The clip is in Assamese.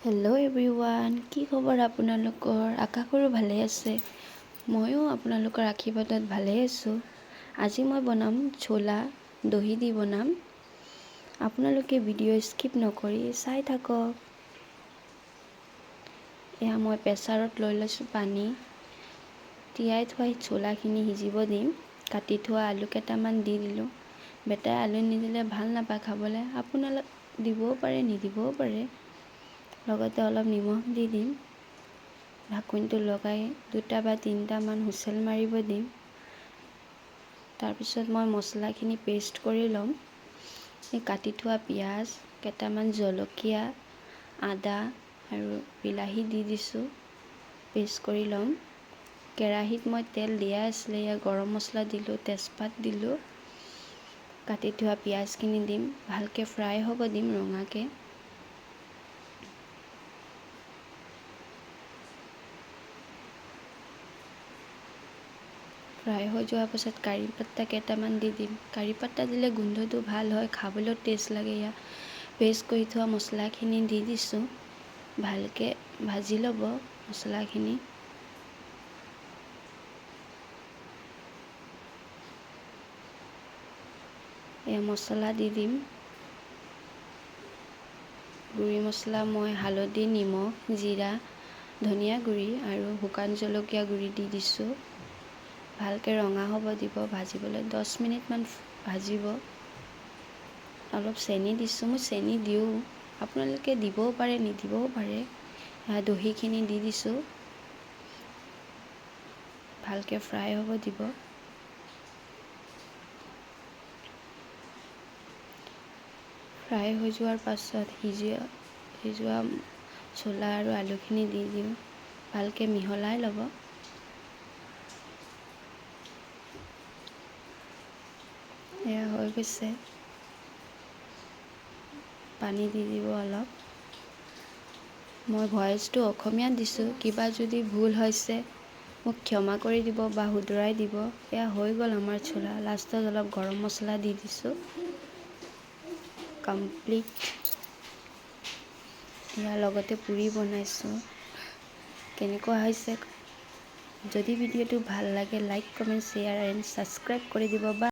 হেল্ল' এভৰিৱান, কি খবৰ আপোনালোকৰ? আশা কৰোঁ ভালে আছে। ময়ো আপোনালোকৰ আশীৰ্বাদত ভালেই আছোঁ। আজি মই বনাম ছোলা দহি দি বনাম। আপোনালোকে ভিডিঅ' স্কিপ নকৰি চাই থাকক। এয়া মই প্ৰেছাৰত লৈ লৈছোঁ পানী। তিয়াই থোৱা ছোলাখিনি সিজিব দিম। কাটি থোৱা আলু কেইটামান দি দিলোঁ। বেটাই আলু নিদিলে ভাল নাপায় খাবলৈ। আপোনালোকে দিবও পাৰে নিদিবও পাৰে। লগতে অলপ নিমখ দি দিম। ঢাকোনটো লগাই 2 বা 3টামান হুইচেল মাৰিব দিম। তাৰপিছত মই মছলাখিনি পেষ্ট কৰি ল'ম। এই কাটি থোৱা পিঁয়াজ, কেইটামান জলকীয়া, আদা আৰু বিলাহী দি দিছোঁ। পেষ্ট কৰি ল'ম। কেৰাহীত মই তেল দিয়াই আছিলে, ইয়াত গৰম মছলা দিলোঁ, তেজপাত দিলোঁ। কাটি থোৱা পিঁয়াজখিনি দিম, ভালকৈ ফ্ৰাই হ'ব দিম ৰঙাকৈ। ফ্ৰাই হৈ যোৱাৰ পাছত কাৰি পাত্তা কেইটামান দি দিম। কাৰি পাত্তা দিলে গোন্ধটো ভাল হয়, খাবলৈও টেষ্ট লাগে। ইয়াত পেষ্ট কৰি থোৱা মছলাখিনি দি দিছোঁ। ভালকৈ ভাজি ল'ব মছলাখিনি। মছলা দি দিম। গুড়ি মছলা মই হালধি, নিমখ, জিৰা, ধনিয়া গুড়ি আৰু শুকান জলকীয়া গুড়ি দি দিছোঁ। ভালকৈ ৰঙা হ'ব দিব। ভাজিবলৈ 10 মিনিটমান ভাজিব। অলপ চেনি দিছোঁ, মই চেনি দিওঁ। আপোনালোকে দিবও পাৰে নিদিবও পাৰে। দহিখিনি দি দিছোঁ। ভালকৈ ফ্ৰাই হ'ব দিব। ফ্ৰাই হৈ যোৱাৰ পাছত সিজোৱা ছোলা আৰু আলুখিনি দি দিম। ভালকৈ মিহলাই ল'ব। এয়া হৈ গৈছে। পানী দি দিব অলপ। মই ভইচটো অসমীয়াত দিছোঁ, কিবা যদি ভুল হৈছে মোক ক্ষমা কৰি দিব বা শুধৰাই দিব। এয়া হৈ গ'ল আমাৰ ছোলা। লাষ্টত অলপ গৰম মছলা দি দিছোঁ। কমপ্লিট। ইয়াৰ লগতে পুৰি বনাইছোঁ। কেনেকুৱা হৈছে? যদি ভিডিঅ'টো ভাল লাগে like, comment, share and subscribe কৰি দিব।